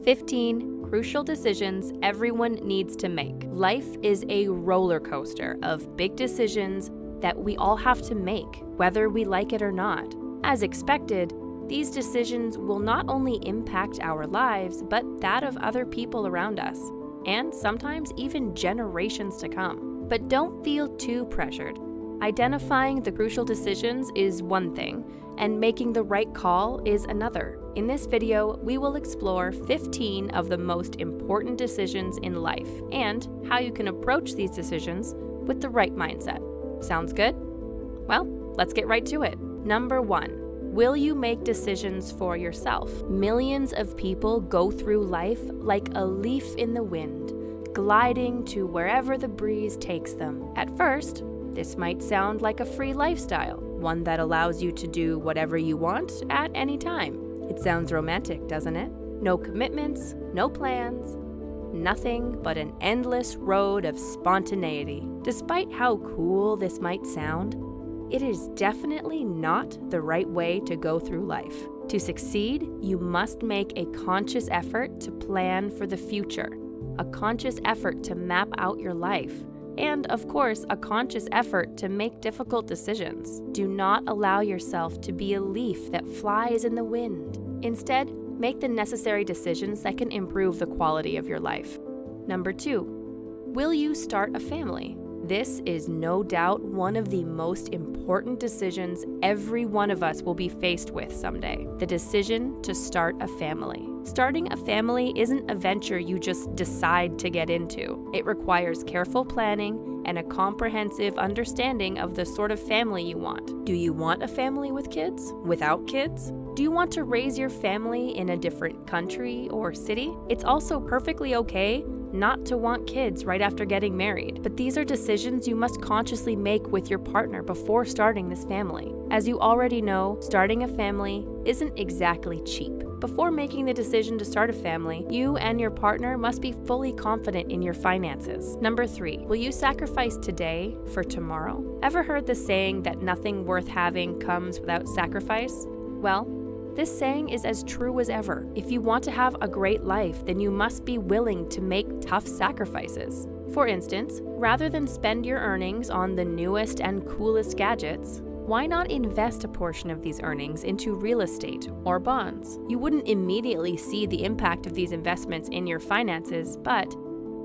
15 crucial decisions everyone needs to make. Life is a roller coaster of big decisions that we all have to make, whether we like it or not. As expected, these decisions will not only impact our lives, but that of other people around us, and sometimes even generations to come. But don't feel too pressured. Identifying the crucial decisions is one thing, and making the right call is another. In this video, we will explore 15 of the most important decisions in life and how you can approach these decisions with the right mindset. Sounds good? Well, let's get right to it. Number 1. Will you make decisions for yourself? Millions of people go through life like a leaf in the wind, gliding to wherever the breeze takes them. At first, this might sound like a free lifestyle, one that allows you to do whatever you want at any time. It sounds romantic, doesn't it? No commitments, no plans, nothing but an endless road of spontaneity. Despite how cool this might sound, it is definitely not the right way to go through life. To succeed, you must make a conscious effort to plan for the future, a conscious effort to map out your life, and, of course, a conscious effort to make difficult decisions. Do not allow yourself to be a leaf that flies in the wind. Instead, make the necessary decisions that can improve the quality of your life. Number 2, will you start a family? This is no doubt one of the most important decisions every one of us will be faced with someday. The decision to start a family. Starting a family isn't a venture you just decide to get into. It requires careful planning and a comprehensive understanding of the sort of family you want. Do you want a family with kids? Without kids? Do you want to raise your family in a different country or city? It's also perfectly okay not to want kids right after getting married, but these are decisions you must consciously make with your partner before starting this family. As you already know, starting a family isn't exactly cheap. Before making the decision to start a family, you and your partner must be fully confident in your finances. Number 3, will you sacrifice today for tomorrow? Ever heard the saying that nothing worth having comes without sacrifice? Well, this saying is as true as ever. If you want to have a great life, then you must be willing to make tough sacrifices. For instance, rather than spend your earnings on the newest and coolest gadgets, why not invest a portion of these earnings into real estate or bonds? You wouldn't immediately see the impact of these investments in your finances, but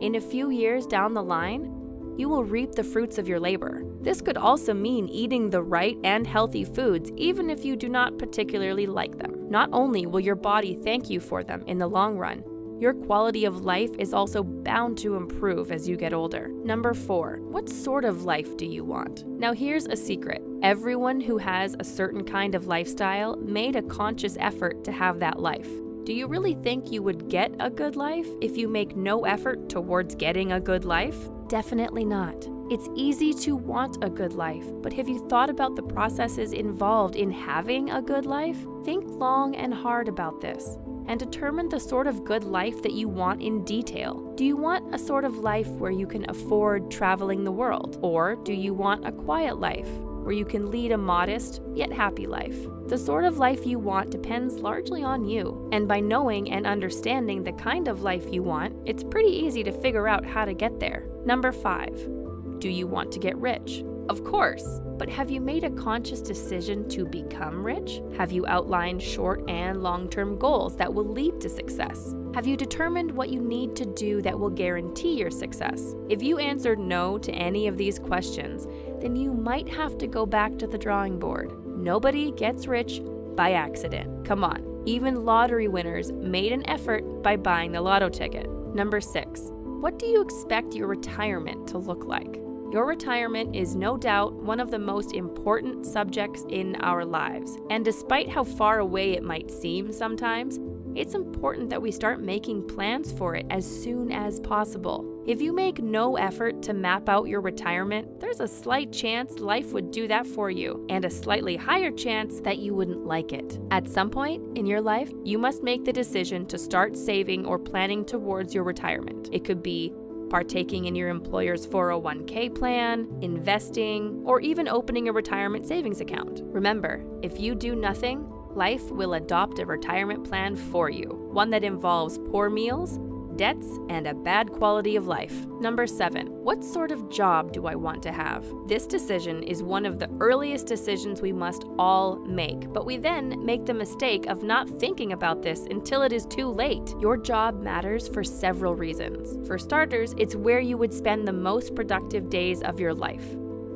in a few years down the line, you will reap the fruits of your labor. This could also mean eating the right and healthy foods, even if you do not particularly like them. Not only will your body thank you for them in the long run, your quality of life is also bound to improve as you get older. Number 4, what sort of life do you want? Now here's a secret. Everyone who has a certain kind of lifestyle made a conscious effort to have that life. Do you really think you would get a good life if you make no effort towards getting a good life? Definitely not. It's easy to want a good life, but have you thought about the processes involved in having a good life? Think long and hard about this and determine the sort of good life that you want in detail. Do you want a sort of life where you can afford traveling the world? Or do you want a quiet life where you can lead a modest yet happy life? The sort of life you want depends largely on you, and by knowing and understanding the kind of life you want, it's pretty easy to figure out how to get there. Number 5, do you want to get rich? Of course, but have you made a conscious decision to become rich? Have you outlined short and long-term goals that will lead to success? Have you determined what you need to do that will guarantee your success? If you answered no to any of these questions, then you might have to go back to the drawing board. Nobody gets rich by accident. Come on, even lottery winners made an effort by buying the lotto ticket. Number 6, what do you expect your retirement to look like? Your retirement is no doubt one of the most important subjects in our lives, and despite how far away it might seem sometimes, it's important that we start making plans for it as soon as possible. If you make no effort to map out your retirement, there's a slight chance life would do that for you, and a slightly higher chance that you wouldn't like it. At some point in your life, you must make the decision to start saving or planning towards your retirement. It could be partaking in your employer's 401k plan, investing, or even opening a retirement savings account. Remember, if you do nothing, life will adopt a retirement plan for you. one that involves poor meals, debts, and a bad quality of life. Number 7, what sort of job do I want to have? This decision is one of the earliest decisions we must all make, but we then make the mistake of not thinking about this until it is too late. Your job matters for several reasons. For starters, it's where you would spend the most productive days of your life.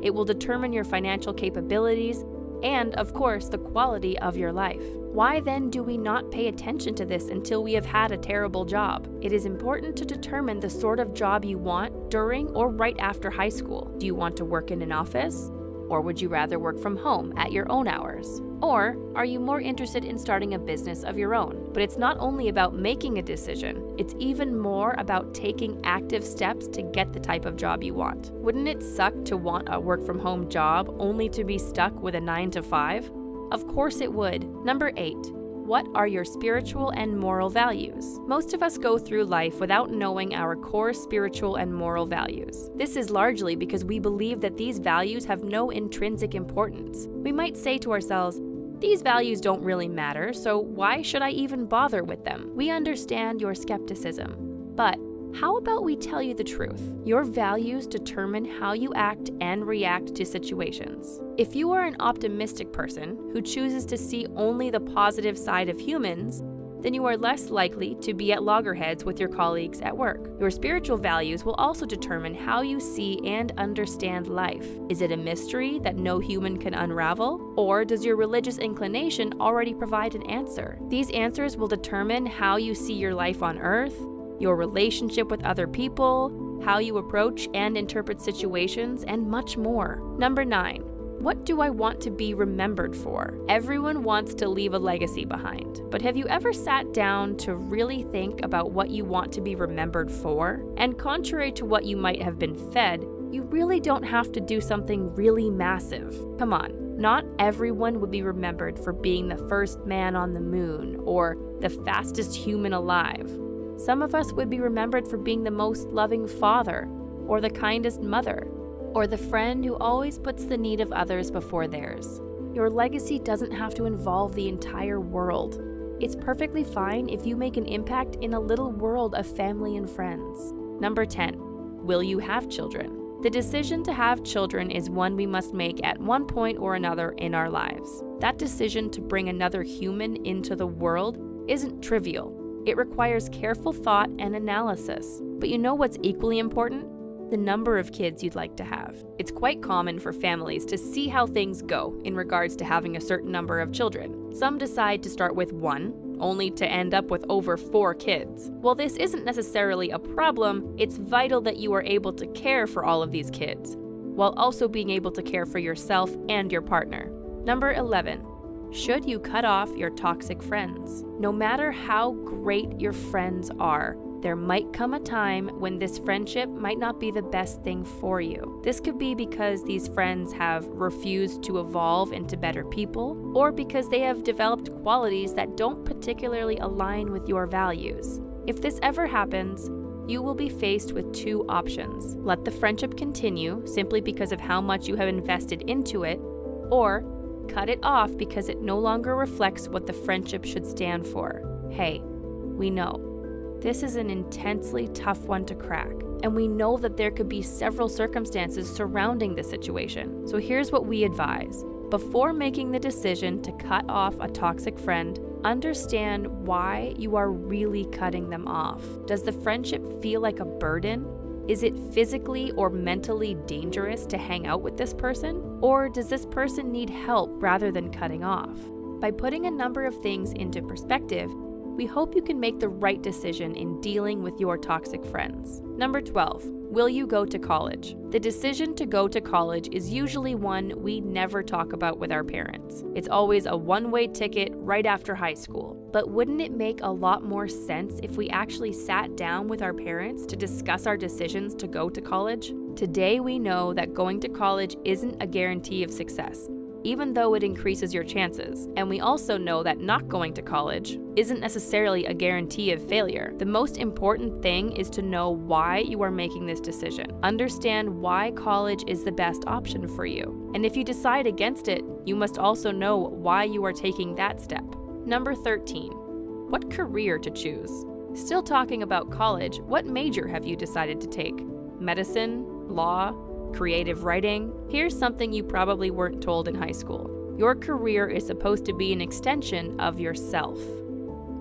It will determine your financial capabilities and, of course, the quality of your life. Why then do we not pay attention to this until we have had a terrible job? It is important to determine the sort of job you want during or right after high school. Do you want to work in an office? Or would you rather work from home at your own hours? Or are you more interested in starting a business of your own? But it's not only about making a decision, it's even more about taking active steps to get the type of job you want. Wouldn't it suck to want a work from home job only to be stuck with a 9 to 5? Of course it would. Number 8. What are your spiritual and moral values? Most of us go through life without knowing our core spiritual and moral values. This is largely because we believe that these values have no intrinsic importance. We might say to ourselves, these values don't really matter, so why should I even bother with them? We understand your skepticism, but how about we tell you the truth? Your values determine how you act and react to situations. If you are an optimistic person who chooses to see only the positive side of humans, then you are less likely to be at loggerheads with your colleagues at work. Your spiritual values will also determine how you see and understand life. Is it a mystery that no human can unravel? Or does your religious inclination already provide an answer? These answers will determine how you see your life on earth, your relationship with other people, how you approach and interpret situations, and much more. Number 9. What do I want to be remembered for? Everyone wants to leave a legacy behind, but have you ever sat down to really think about what you want to be remembered for? And contrary to what you might have been fed, you really don't have to do something really massive. Come on, not everyone would be remembered for being the first man on the moon or the fastest human alive. Some of us would be remembered for being the most loving father, or the kindest mother, or the friend who always puts the need of others before theirs. Your legacy doesn't have to involve the entire world. It's perfectly fine if you make an impact in a little world of family and friends. Number 10. Will you have children? The decision to have children is one we must make at one point or another in our lives. That decision to bring another human into the world isn't trivial. It requires careful thought and analysis. But you know what's equally important? The number of kids you'd like to have. It's quite common for families to see how things go in regards to having a certain number of children. Some decide to start with 1, only to end up with over 4 kids. While this isn't necessarily a problem, it's vital that you are able to care for all of these kids, while also being able to care for yourself and your partner. Number 11. Should you cut off your toxic friends? No matter how great your friends are, there might come a time when this friendship might not be the best thing for you. This could be because these friends have refused to evolve into better people, or because they have developed qualities that don't particularly align with your values. If this ever happens, you will be faced with 2 options. Let the friendship continue simply because of how much you have invested into it, or cut it off because it no longer reflects what the friendship should stand for. Hey, we know. This is an intensely tough one to crack, and we know that there could be several circumstances surrounding the situation. So here's what we advise. Before making the decision to cut off a toxic friend, understand why you are really cutting them off. Does the friendship feel like a burden? Is it physically or mentally dangerous to hang out with this person? Or does this person need help rather than cutting off? By putting a number of things into perspective, we hope you can make the right decision in dealing with your toxic friends. Number 12. Will you go to college? The decision to go to college is usually one we never talk about with our parents. It's always a one-way ticket right after high school. But wouldn't it make a lot more sense if we actually sat down with our parents to discuss our decisions to go to college? Today we know that going to college isn't a guarantee of success, even though it increases your chances. And we also know that not going to college isn't necessarily a guarantee of failure. The most important thing is to know why you are making this decision. Understand why college is the best option for you. And if you decide against it, you must also know why you are taking that step. Number 13. what career to choose. Still talking about college, what major have you decided to take? Medicine, law, creative writing? Here's something you probably weren't told in high school. Your career is supposed to be an extension of yourself.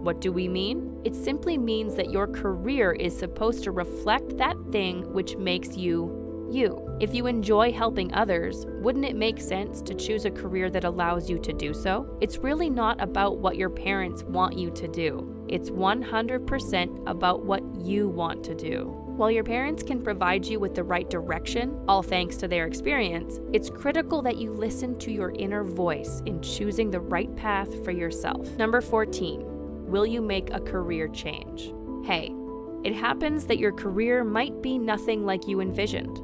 What do we mean? It simply means that your career is supposed to reflect that thing which makes you you. If you enjoy helping others, wouldn't it make sense to choose a career that allows you to do so? It's really not about what your parents want you to do. It's 100% about what you want to do. While your parents can provide you with the right direction, all thanks to their experience, it's critical that you listen to your inner voice in choosing the right path for yourself. Number 14. Will you make a career change? Hey, it happens that your career might be nothing like you envisioned.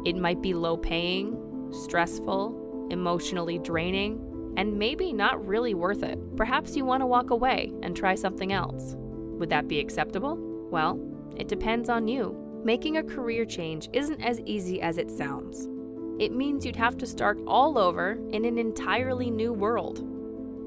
It might be low paying, stressful, emotionally draining, and maybe not really worth it. Perhaps you want to walk away and try something else. Would that be acceptable? Well, it depends on you. Making a career change isn't as easy as it sounds. It means you'd have to start all over in an entirely new world.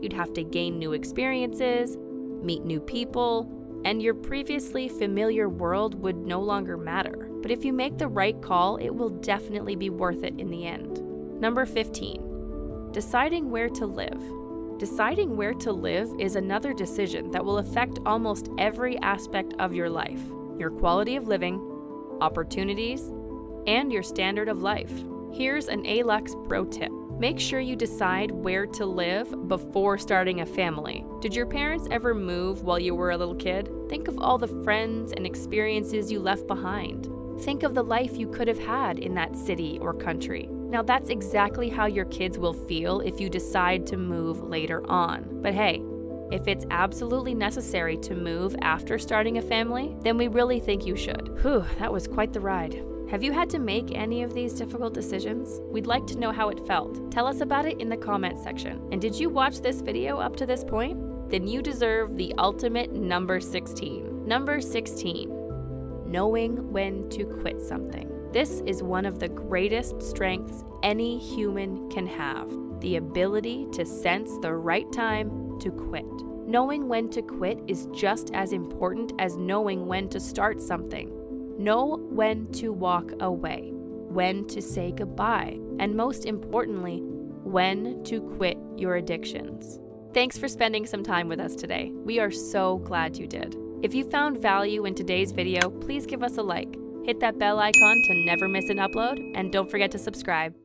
You'd have to gain new experiences, meet new people, and your previously familiar world would no longer matter. But if you make the right call, it will definitely be worth it in the end. Number 15, deciding where to live. Deciding where to live is another decision that will affect almost every aspect of your life, your quality of living, opportunities, and your standard of life. Here's an ALUX pro tip. Make sure you decide where to live before starting a family. Did your parents ever move while you were a little kid? Think of all the friends and experiences you left behind. Think of the life you could have had in that city or country. Now that's exactly how your kids will feel if you decide to move later on. But hey, if it's absolutely necessary to move after starting a family, then we really think you should. Whew, that was quite the ride. Have you had to make any of these difficult decisions? We'd like to know how it felt. Tell us about it in the comments section. And did you watch this video up to this point? Then you deserve the ultimate number 16. Number 16, knowing when to quit something. This is one of the greatest strengths any human can have, the ability to sense the right time to quit. Knowing when to quit is just as important as knowing when to start something. Know when to walk away, when to say goodbye, and most importantly, when to quit your addictions. Thanks for spending some time with us today. We are so glad you did. If you found value in today's video, please give us a like. Hit that bell icon to never miss an upload, and don't forget to subscribe.